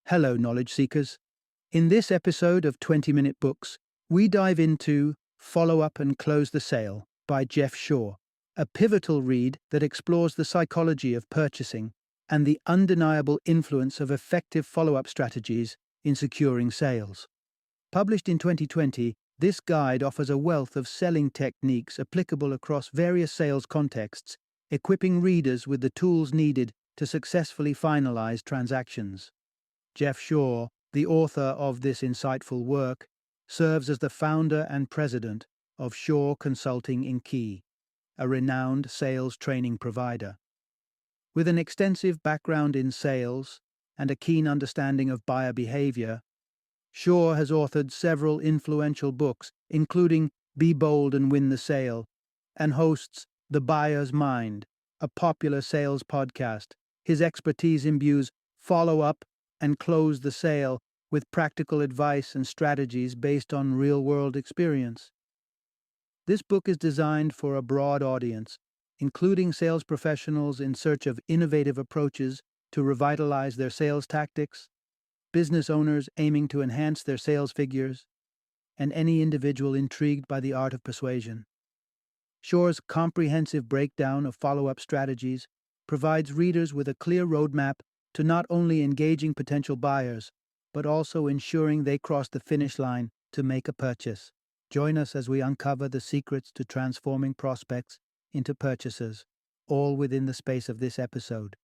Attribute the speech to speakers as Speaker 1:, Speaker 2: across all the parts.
Speaker 1: Hello, knowledge seekers. In this episode of 20-Minute Books, we dive into Follow Up and Close the Sale by Jeff Shaw, a pivotal read that explores the psychology of purchasing and the undeniable influence of effective follow-up strategies in securing sales. Published in 2020, this guide offers a wealth of selling techniques applicable across various sales contexts, equipping readers with the tools needed to successfully finalize transactions. Jeff Shaw, the author of this insightful work, serves as the founder and president of Shaw Consulting in Key, a renowned sales training provider. With an extensive background in sales and a keen understanding of buyer behavior, Shaw has authored several influential books, including Be Bold and Win the Sale, and hosts The Buyer's Mind, a popular sales podcast. His expertise imbues follow-up and close the sale with practical advice and strategies based on real-world experience. This book is designed for a broad audience, including sales professionals in search of innovative approaches to revitalize their sales tactics, business owners aiming to enhance their sales figures, and any individual intrigued by the art of persuasion. Shaw's comprehensive breakdown of follow-up strategies provides readers with a clear roadmap to not only engaging potential buyers, but also ensuring they cross the finish line to make a purchase. Join us as we uncover the secrets to transforming prospects into purchasers, all within the space of this episode.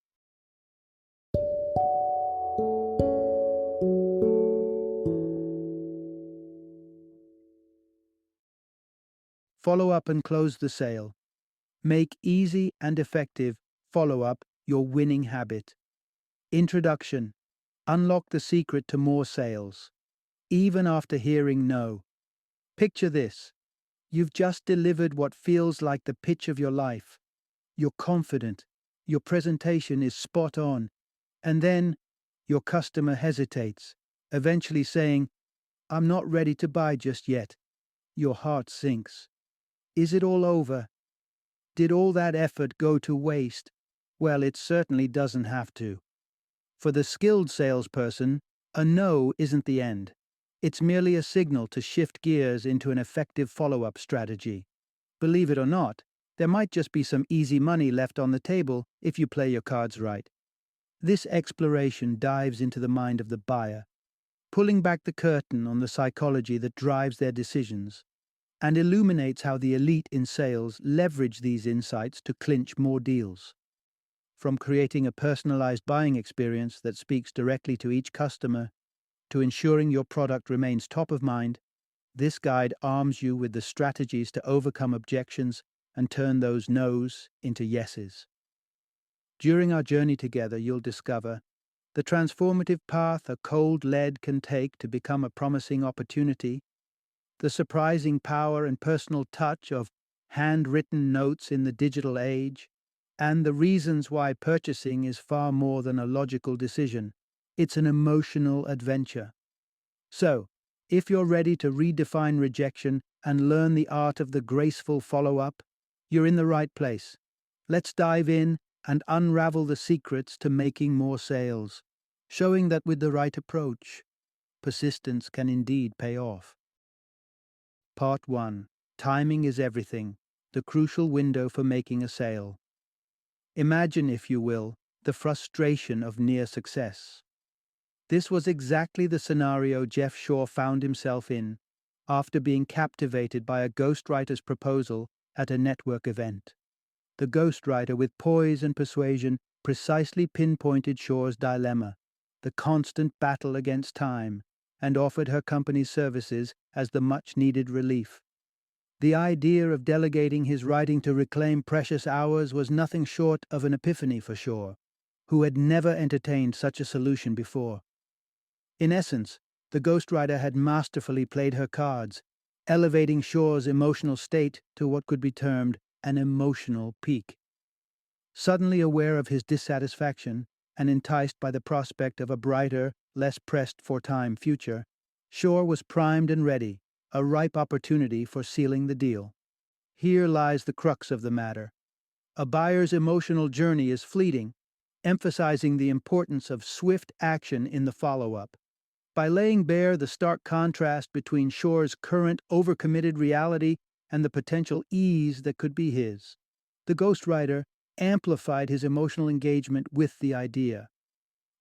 Speaker 1: Follow up and close the sale. Make easy and effective follow-up your winning habit. Introduction. Unlock the secret to more sales, even after hearing no. Picture this. You've just delivered what feels like the pitch of your life. You're confident, your presentation is spot on, and then your customer hesitates, eventually saying, "I'm not ready to buy just yet." Your heart sinks. Is it all over? Did all that effort go to waste? Well, it certainly doesn't have to. For the skilled salesperson, a no isn't the end. It's merely a signal to shift gears into an effective follow-up strategy. Believe it or not, there might just be some easy money left on the table if you play your cards right. This exploration dives into the mind of the buyer, pulling back the curtain on the psychology that drives their decisions, and illuminates how the elite in sales leverage these insights to clinch more deals. From creating a personalized buying experience that speaks directly to each customer, to ensuring your product remains top of mind, this guide arms you with the strategies to overcome objections and turn those no's into yeses. During our journey together, you'll discover the transformative path a cold lead can take to become a promising opportunity, the surprising power and personal touch of handwritten notes in the digital age, and the reasons why purchasing is far more than a logical decision. It's an emotional adventure. So, if you're ready to redefine rejection and learn the art of the graceful follow-up, you're in the right place. Let's dive in and unravel the secrets to making more sales, showing that with the right approach, persistence can indeed pay off. Part 1. Timing is everything, the crucial window for making a sale. Imagine, if you will, the frustration of near success. This was exactly the scenario Jeff Shaw found himself in after being captivated by a ghostwriter's proposal at a network event. The ghostwriter, with poise and persuasion, precisely pinpointed Shaw's dilemma, the constant battle against time, and offered her company's services as the much-needed relief. The idea of delegating his writing to reclaim precious hours was nothing short of an epiphany for Shaw, who had never entertained such a solution before. In essence, the ghostwriter had masterfully played her cards, elevating Shaw's emotional state to what could be termed an emotional peak. Suddenly aware of his dissatisfaction and enticed by the prospect of a brighter, less pressed for time future, Shaw was primed and ready, a ripe opportunity for sealing the deal. Here lies the crux of the matter. A buyer's emotional journey is fleeting. emphasizing the importance of swift action in the follow-up. By laying bare the stark contrast between Shore's current overcommitted reality and the potential ease that could be his, the ghostwriter amplified his emotional engagement with the idea.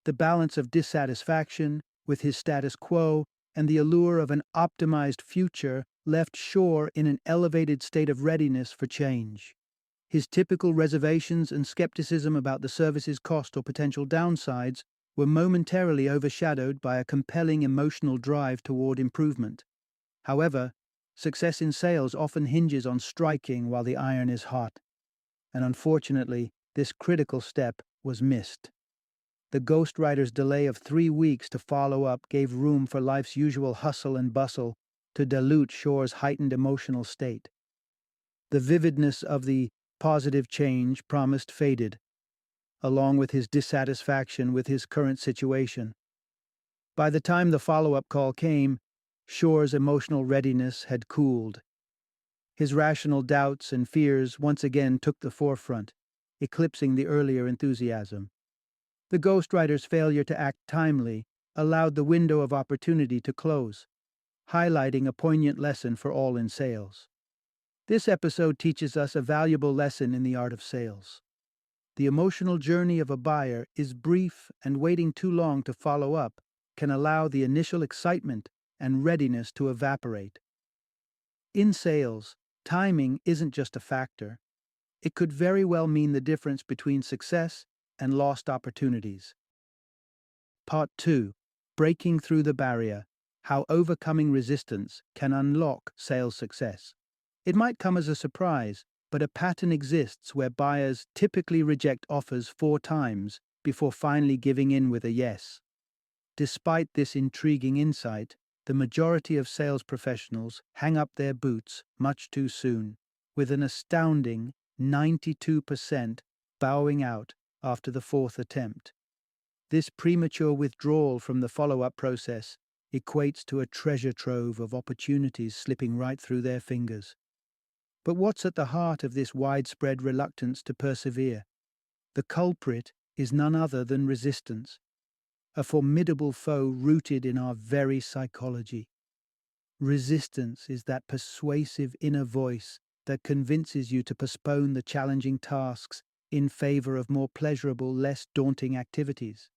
Speaker 1: The balance of dissatisfaction with his status quo and the allure of an optimized future left Shore in an elevated state of readiness for change. His typical reservations and skepticism about the service's cost or potential downsides were momentarily overshadowed by a compelling emotional drive toward improvement. However, success in sales often hinges on striking while the iron is hot, and unfortunately, this critical step was missed. The ghostwriter's delay of 3 weeks to follow up gave room for life's usual hustle and bustle to dilute Shore's heightened emotional state. The vividness of the positive change promised faded, along with his dissatisfaction with his current situation. By the time the follow-up call came, Shore's emotional readiness had cooled. His rational doubts and fears once again took the forefront, eclipsing the earlier enthusiasm. The ghostwriter's failure to act timely allowed the window of opportunity to close, highlighting a poignant lesson for all in sales. This episode teaches us a valuable lesson in the art of sales. The emotional journey of a buyer is brief, and waiting too long to follow up can allow the initial excitement and readiness to evaporate. In sales, timing isn't just a factor. It could very well mean the difference between success and lost opportunities. Part 2. Breaking through the barrier: how overcoming resistance can unlock sales success. It might come as a surprise, but a pattern exists where buyers typically reject offers 4 times before finally giving in with a yes. Despite this intriguing insight, the majority of sales professionals hang up their boots much too soon, with an astounding 92% bowing out after the 4th attempt. This premature withdrawal from the follow-up process equates to a treasure trove of opportunities slipping right through their fingers. But what's at the heart of this widespread reluctance to persevere? The culprit is none other than resistance, a formidable foe rooted in our very psychology. Resistance is that persuasive inner voice that convinces you to postpone the challenging tasks in favor of more pleasurable, less daunting activities.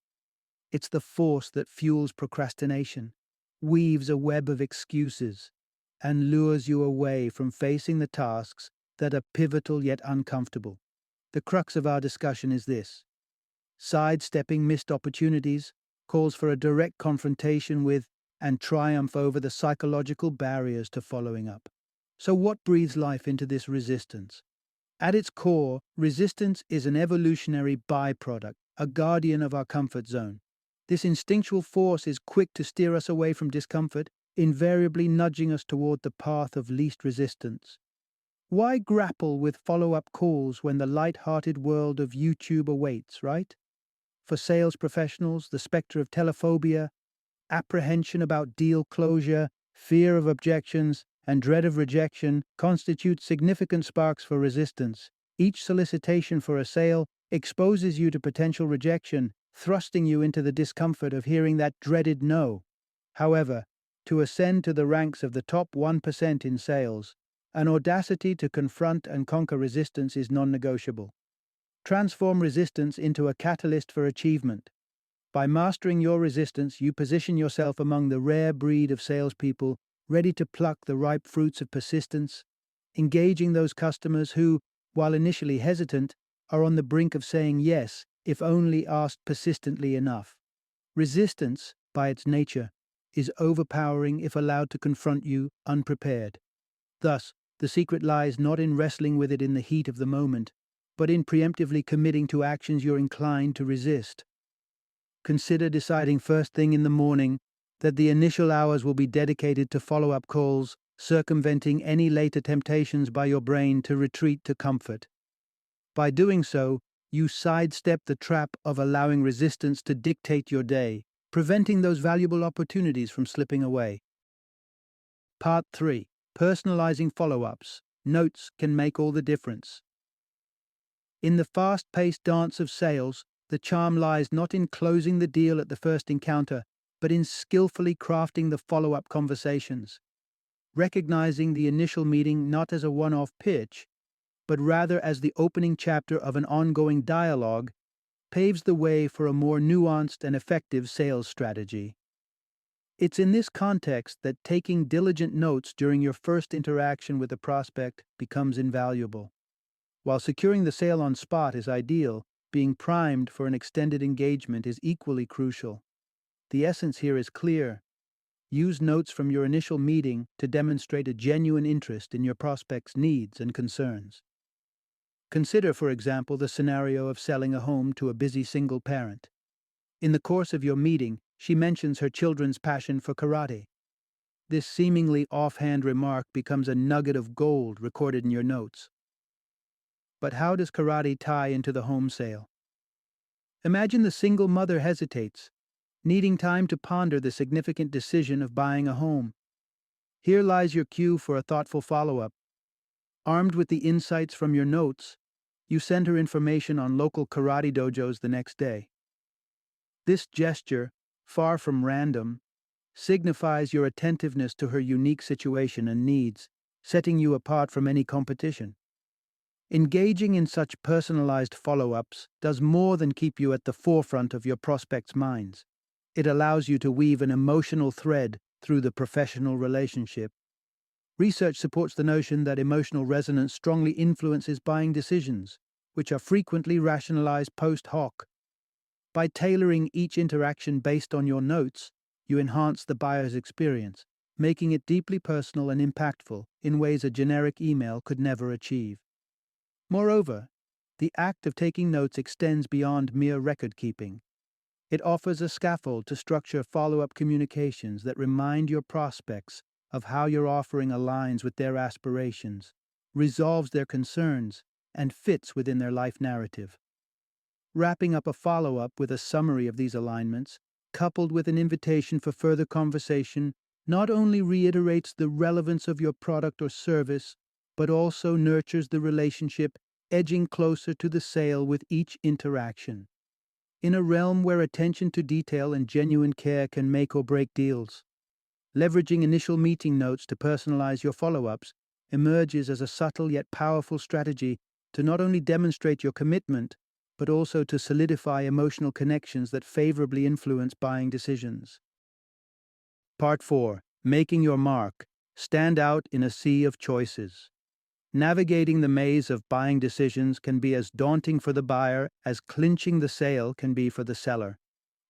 Speaker 1: It's the force that fuels procrastination, weaves a web of excuses, and lures you away from facing the tasks that are pivotal yet uncomfortable. The crux of our discussion is this: sidestepping missed opportunities calls for a direct confrontation with and triumph over the psychological barriers to following up. So what breathes life into this resistance? At its core, resistance is an evolutionary byproduct, a guardian of our comfort zone. This instinctual force is quick to steer us away from discomfort, invariably nudging us toward the path of least resistance. Why grapple with follow-up calls when the light-hearted world of YouTube awaits, right? For sales professionals, the specter of telephobia, apprehension about deal closure, fear of objections, and dread of rejection constitute significant sparks for resistance. Each solicitation for a sale exposes you to potential rejection, thrusting you into the discomfort of hearing that dreaded no. However, to ascend to the ranks of the top 1% in sales, an audacity to confront and conquer resistance is non-negotiable. Transform resistance into a catalyst for achievement. By mastering your resistance, you position yourself among the rare breed of salespeople ready to pluck the ripe fruits of persistence, engaging those customers who, while initially hesitant, are on the brink of saying yes if only asked persistently enough. Resistance, by its nature, is overpowering if allowed to confront you unprepared. Thus, the secret lies not in wrestling with it in the heat of the moment, but in preemptively committing to actions you're inclined to resist. Consider deciding first thing in the morning that the initial hours will be dedicated to follow-up calls, circumventing any later temptations by your brain to retreat to comfort. By doing so, you sidestep the trap of allowing resistance to dictate your day, preventing those valuable opportunities from slipping away. Part 3. Personalizing follow-ups. Notes can make all the difference. In the fast-paced dance of sales, The charm lies not in closing the deal at the first encounter, but in skillfully crafting the follow-up conversations. Recognizing the initial meeting not as a one-off pitch, but rather as the opening chapter of an ongoing dialogue, paves the way for a more nuanced and effective sales strategy. It's in this context that taking diligent notes during your first interaction with a prospect becomes invaluable. While securing the sale on spot is ideal, being primed for an extended engagement is equally crucial. The essence here is clear. Use notes from your initial meeting to demonstrate a genuine interest in your prospect's needs and concerns. Consider, for example, the scenario of selling a home to a busy single parent. In the course of your meeting, she mentions her children's passion for karate. This seemingly offhand remark becomes a nugget of gold recorded in your notes. But how does karate tie into the home sale? Imagine the single mother hesitates, needing time to ponder the significant decision of buying a home. Here lies your cue for a thoughtful follow-up. Armed with the insights from your notes, you send her information on local karate dojos the next day. This gesture, far from random, signifies your attentiveness to her unique situation and needs, setting you apart from any competition. Engaging in such personalized follow-ups does more than keep you at the forefront of your prospects' minds. It allows you to weave an emotional thread through the professional relationship. Research supports the notion that emotional resonance strongly influences buying decisions, which are frequently rationalized post hoc. By tailoring each interaction based on your notes, you enhance the buyer's experience, making it deeply personal and impactful in ways a generic email could never achieve. Moreover, the act of taking notes extends beyond mere record-keeping. It offers a scaffold to structure follow-up communications that remind your prospects of how your offering aligns with their aspirations, resolves their concerns, and fits within their life narrative. Wrapping up a follow-up with a summary of these alignments, coupled with an invitation for further conversation, not only reiterates the relevance of your product or service, but also nurtures the relationship, edging closer to the sale with each interaction. In a realm where attention to detail and genuine care can make or break deals, leveraging initial meeting notes to personalize your follow-ups emerges as a subtle yet powerful strategy to not only demonstrate your commitment, but also to solidify emotional connections that favorably influence buying decisions. Part 4. Making your mark. Stand out in a sea of choices. Navigating the maze of buying decisions can be as daunting for the buyer as clinching the sale can be for the seller.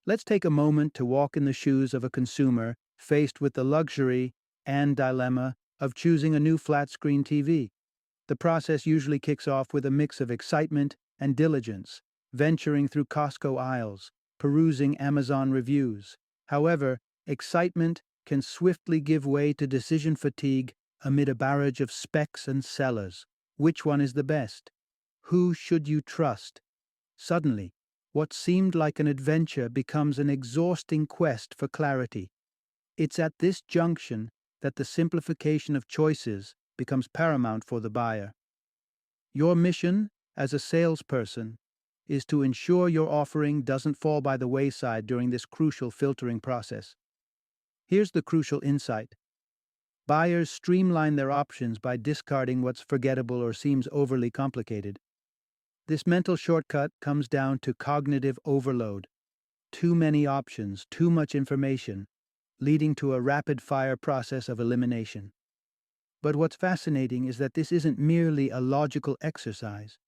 Speaker 1: Let's take a moment to walk in the shoes of a consumer faced with the luxury and dilemma of choosing a new flat-screen TV. The process usually kicks off with a mix of excitement and diligence, venturing through Costco aisles, perusing Amazon reviews. However, excitement can swiftly give way to decision fatigue amid a barrage of specs and sellers. Which one is the best? Who should you trust? Suddenly, what seemed like an adventure becomes an exhausting quest for clarity. It's at this junction that the simplification of choices becomes paramount for the buyer. Your mission, as a salesperson, is to ensure your offering doesn't fall by the wayside during this crucial filtering process. Here's the crucial insight. Buyers streamline their options by discarding what's forgettable or seems overly complicated. This mental shortcut comes down to cognitive overload. Too many options, too much information, leading to a rapid-fire process of elimination. But what's fascinating is that this isn't merely a logical exercise.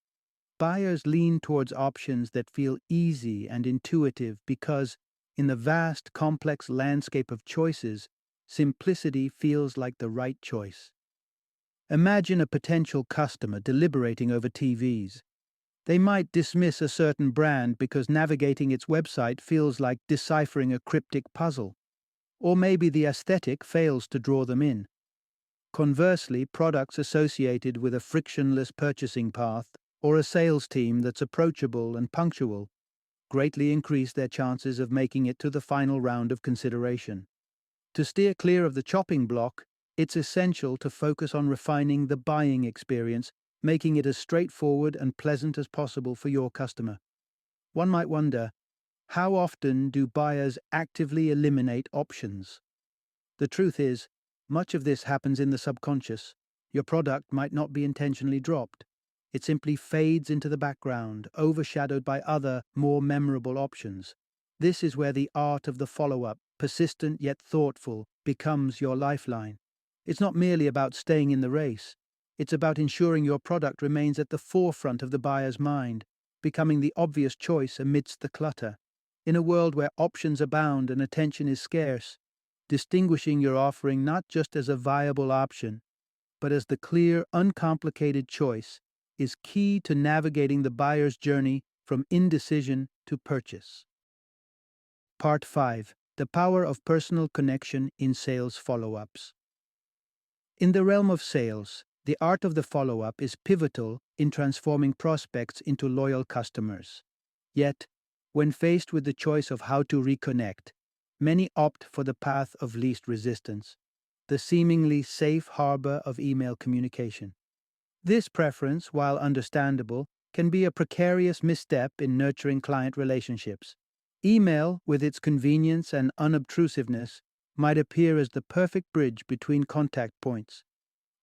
Speaker 1: Buyers lean towards options that feel easy and intuitive because, in the vast, complex landscape of choices, simplicity feels like the right choice. Imagine a potential customer deliberating over TVs. They might dismiss a certain brand because navigating its website feels like deciphering a cryptic puzzle. Or maybe the aesthetic fails to draw them in. Conversely, products associated with a frictionless purchasing path or a sales team that's approachable and punctual greatly increase their chances of making it to the final round of consideration. To steer clear of the chopping block, it's essential to focus on refining the buying experience, making it as straightforward and pleasant as possible for your customer. One might wonder, how often do buyers actively eliminate options? The truth is, much of this happens in the subconscious. Your product might not be intentionally dropped. It simply fades into the background, overshadowed by other, more memorable options. This is where the art of the follow-up, persistent yet thoughtful, becomes your lifeline. It's not merely about staying in the race. It's about ensuring your product remains at the forefront of the buyer's mind, becoming the obvious choice amidst the clutter. In a world where options abound and attention is scarce, distinguishing your offering not just as a viable option, but as the clear, uncomplicated choice is key to navigating the buyer's journey from indecision to purchase. Part 5. The Power of Personal Connection in Sales Follow-ups. In the realm of sales, the art of the follow-up is pivotal in transforming prospects into loyal customers. Yet, when faced with the choice of how to reconnect, many opt for the path of least resistance, the seemingly safe harbor of email communication. This preference, while understandable, can be a precarious misstep in nurturing client relationships. Email, with its convenience and unobtrusiveness, might appear as the perfect bridge between contact points.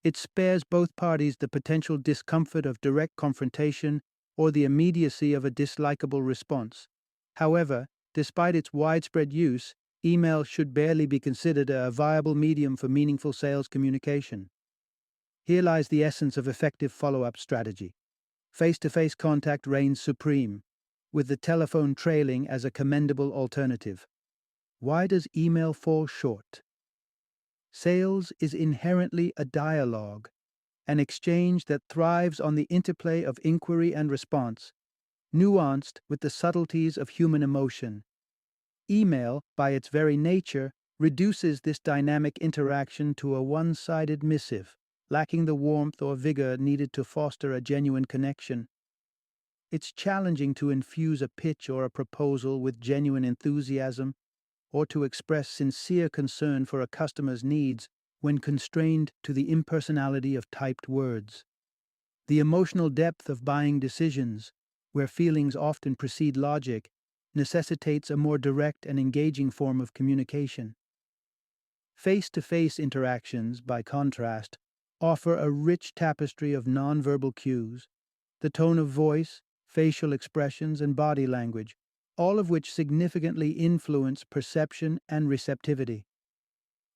Speaker 1: It spares both parties the potential discomfort of direct confrontation or the immediacy of a dislikable response. However, despite its widespread use, email should barely be considered a viable medium for meaningful sales communication. Here lies the essence of effective follow-up strategy. Face-to-face contact reigns supreme, with the telephone trailing as a commendable alternative. Why does email fall short? Sales is inherently a dialogue, an exchange that thrives on the interplay of inquiry and response, nuanced with the subtleties of human emotion. Email, by its very nature, reduces this dynamic interaction to a one-sided missive, lacking the warmth or vigor needed to foster a genuine connection. It's challenging to infuse a pitch or a proposal with genuine enthusiasm, or to express sincere concern for a customer's needs when constrained to the impersonality of typed words. The emotional depth of buying decisions, where feelings often precede logic, necessitates a more direct and engaging form of communication. Face-to-face interactions, by contrast, offer a rich tapestry of nonverbal cues, the tone of voice, facial expressions, and body language, all of which significantly influence perception and receptivity.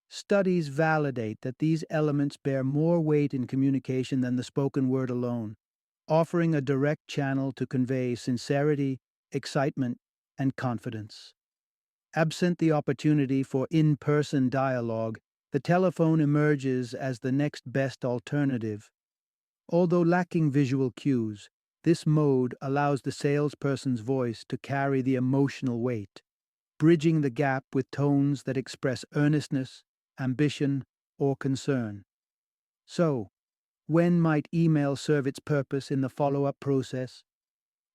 Speaker 1: Studies validate that these elements bear more weight in communication than the spoken word alone, offering a direct channel to convey sincerity, excitement, and confidence. Absent the opportunity for in-person dialogue, the telephone emerges as the next best alternative. Although lacking visual cues, this mode allows the salesperson's voice to carry the emotional weight, bridging the gap with tones that express earnestness, ambition, or concern. So, when might email serve its purpose in the follow-up process?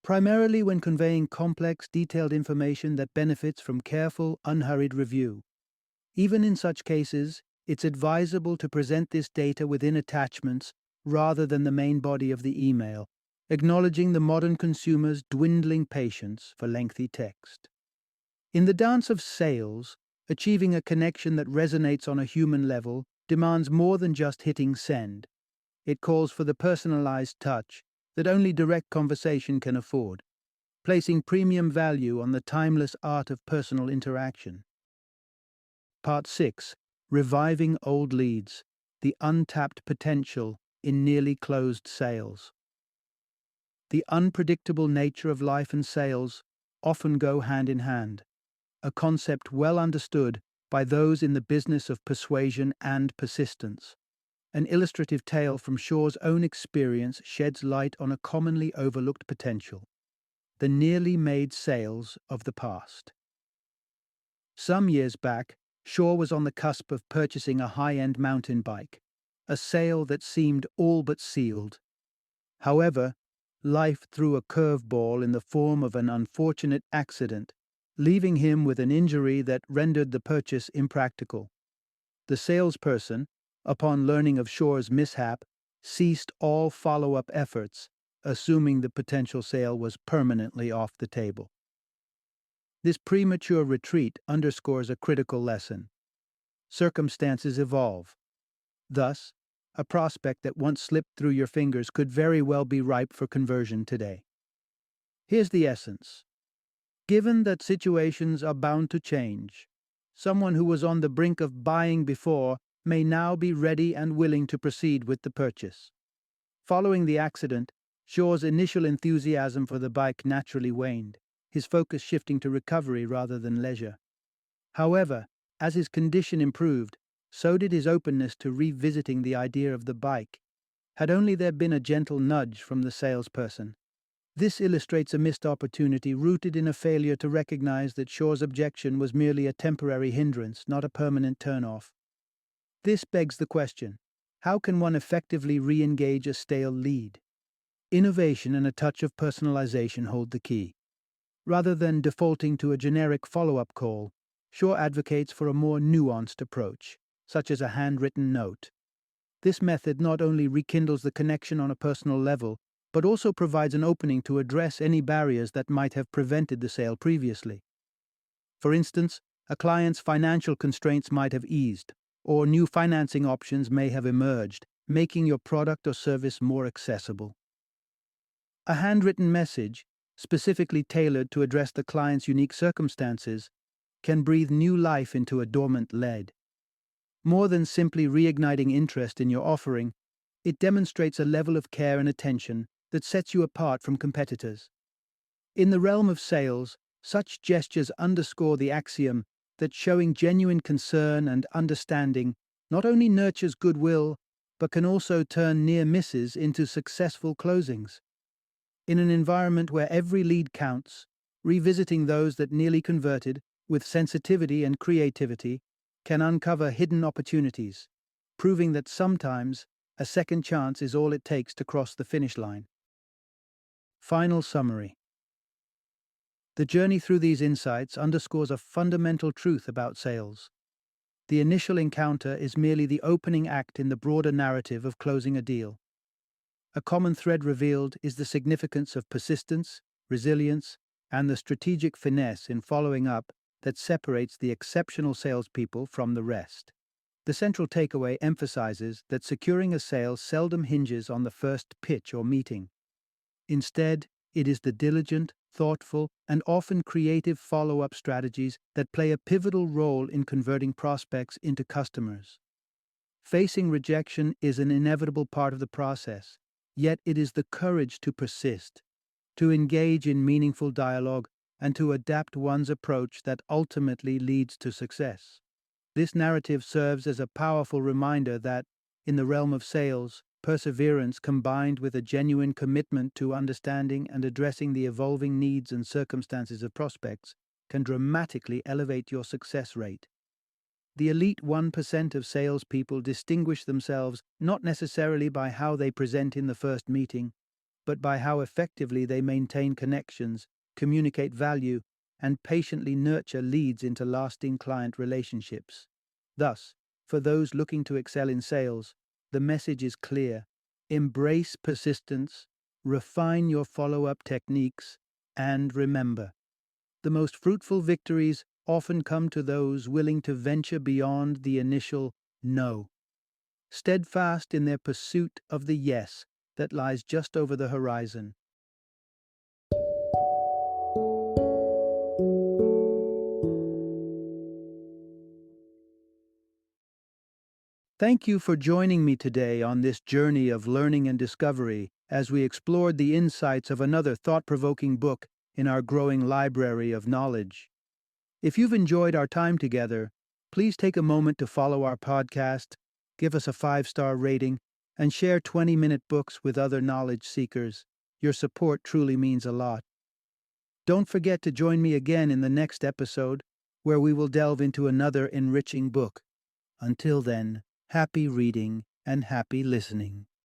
Speaker 1: Primarily when conveying complex, detailed information that benefits from careful, unhurried review. Even in such cases, it's advisable to present this data within attachments rather than the main body of the email, acknowledging the modern consumer's dwindling patience for lengthy text. In the dance of sales, achieving a connection that resonates on a human level demands more than just hitting send. It calls for the personalized touch that only direct conversation can afford, placing premium value on the timeless art of personal interaction. Part 6. Reviving Old Leads, the Untapped Potential in Nearly Closed Sales. The unpredictable nature of life and sales often go hand in hand, a concept well understood by those in the business of persuasion and persistence. An illustrative tale from Shaw's own experience sheds light on a commonly overlooked potential: the nearly made sales of the past. Some years back, Shaw was on the cusp of purchasing a high-end mountain bike, a sale that seemed all but sealed. However, life threw a curveball in the form of an unfortunate accident, leaving him with an injury that rendered the purchase impractical. The salesperson, upon learning of Shaw's mishap, ceased all follow-up efforts, assuming the potential sale was permanently off the table. This premature retreat underscores a critical lesson. Circumstances evolve. Thus, a prospect that once slipped through your fingers could very well be ripe for conversion today. Here's the essence. Given that situations are bound to change, someone who was on the brink of buying before may now be ready and willing to proceed with the purchase. Following the accident, Shaw's initial enthusiasm for the bike naturally waned, his focus shifting to recovery rather than leisure. However, as his condition improved, so did his openness to revisiting the idea of the bike, had only there been a gentle nudge from the salesperson. This illustrates a missed opportunity rooted in a failure to recognize that Shaw's objection was merely a temporary hindrance, not a permanent turnoff. This begs the question, how can one effectively re-engage a stale lead? Innovation and a touch of personalization hold the key. Rather than defaulting to a generic follow-up call, Shaw advocates for a more nuanced approach, such as a handwritten note. This method not only rekindles the connection on a personal level, but also provides an opening to address any barriers that might have prevented the sale previously. For instance, a client's financial constraints might have eased, or new financing options may have emerged, making your product or service more accessible. A handwritten message, specifically tailored to address the client's unique circumstances, can breathe new life into a dormant lead. More than simply reigniting interest in your offering, it demonstrates a level of care and attention that sets you apart from competitors. In the realm of sales, such gestures underscore the axiom that showing genuine concern and understanding not only nurtures goodwill, but can also turn near misses into successful closings. In an environment where every lead counts, revisiting those that nearly converted with sensitivity and creativity can uncover hidden opportunities, proving that sometimes a second chance is all it takes to cross the finish line. Final summary. The journey through these insights underscores a fundamental truth about sales. The initial encounter is merely the opening act in the broader narrative of closing a deal. A common thread revealed is the significance of persistence, resilience, and the strategic finesse in following up that separates the exceptional salespeople from the rest. The central takeaway emphasizes that securing a sale seldom hinges on the first pitch or meeting. Instead, it is the diligent, thoughtful, and often creative follow-up strategies that play a pivotal role in converting prospects into customers. Facing rejection is an inevitable part of the process, yet it is the courage to persist, to engage in meaningful dialogue, and to adapt one's approach that ultimately leads to success. This narrative serves as a powerful reminder that, in the realm of sales, perseverance combined with a genuine commitment to understanding and addressing the evolving needs and circumstances of prospects can dramatically elevate your success rate. The elite 1% of salespeople distinguish themselves not necessarily by how they present in the first meeting, but by how effectively they maintain connections, communicate value, and patiently nurture leads into lasting client relationships. Thus, for those looking to excel in sales, the message is clear. Embrace persistence, refine your follow-up techniques, and remember, the most fruitful victories often come to those willing to venture beyond the initial no, steadfast in their pursuit of the yes that lies just over the horizon. Thank you for joining me today on this journey of learning and discovery as we explored the insights of another thought-provoking book in our growing library of knowledge. If you've enjoyed our time together, please take a moment to follow our podcast, give us a 5-star rating, and share 20-minute books with other knowledge seekers. Your support truly means a lot. Don't forget to join me again in the next episode, where we will delve into another enriching book. Until then, happy reading and happy listening.